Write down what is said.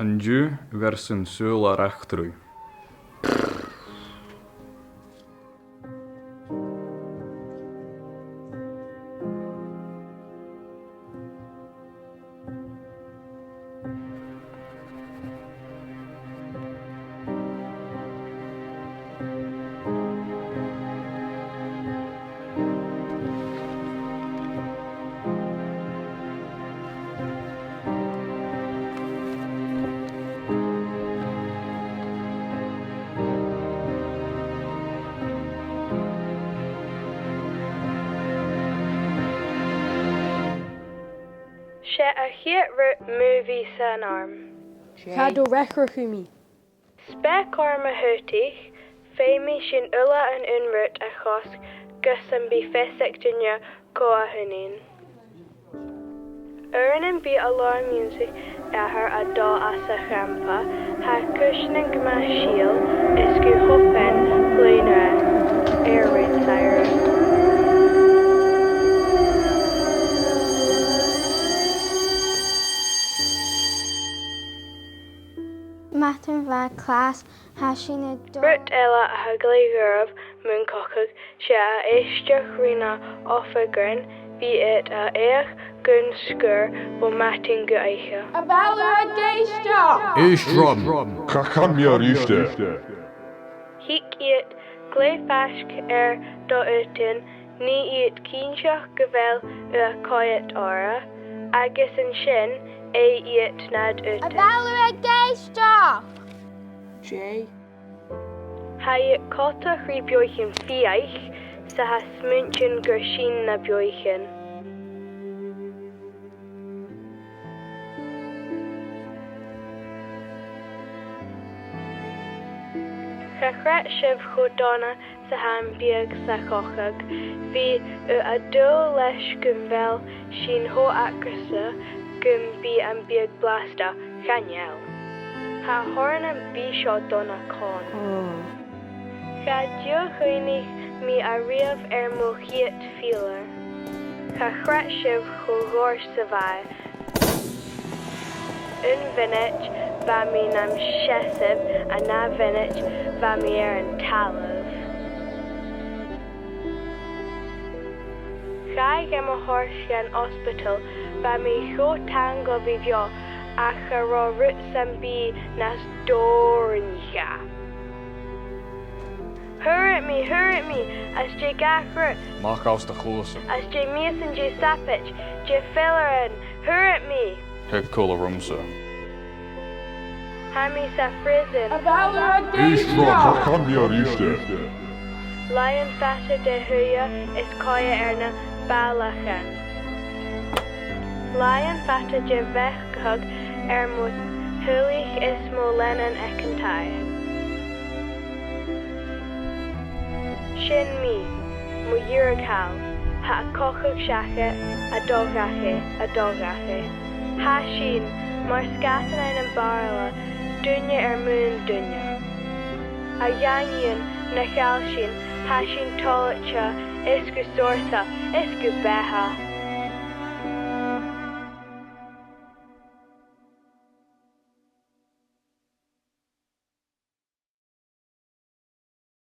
An dú vers yn sŵl ar echtrwy. Sé a chéadrú movie san arm. Ghad ó rechar chumi. Spec arm a hútaich, féimi sin ula an unrút a chosc gus an bí fesic duine có a hunain. Uran bí alarm music ahar a dá as a champa, ha cushioning gma shiel, is go hopen glúnra, airways siren. Matan bha class hasina Brut ela a haglaigurv mun cochug sé a éisteach rina offagrin bí it a éach gun skur bo matin go aiche. A ballad a geista! Isram, Kakamia Rifte. Hic iet gleifashk do utin ni iet kinseach govel a coet ora, agus an sin iet nad A utin. ballad a geista! Jay. Ha iet cota chrí bioichin fiaich sa ha smunchin gur sin na bioichin. Chachret sib chodona sa han biag sa chochag, vi a dul leis gymvel sin ho acrasa gym bi an biag blasta chaniel. Ha horn an bi sio dona con. Cha dio chuinig mi a riaf mochiet filer. Chachret sib chogor sa vai. Un vinich va mi nam shesib a na vinich va mi an talav. Chai gem a horse gan hospital va mi cho tango vivio a charo rut sambi nas dornja. Hurry at me, as je gachrut, Mach aus de chlose. as je meeson je sapich, je fillerin, hurry at me. Heg cola rumsa. Hami sa prison. A ballad a Isram, geista! Kakamia Rifte. Lion fata de huya is koya erna balachan. Lion fata je vechhug mo hulich is mo lenan ekantai. Shin mi, mo yurikal, ha kochug shache, a dogache. Ha shin, mar skatan ein barla, dunya moon dunya. A yanyan na chalshin, ha shin tolcha, isku sorta, isku beha.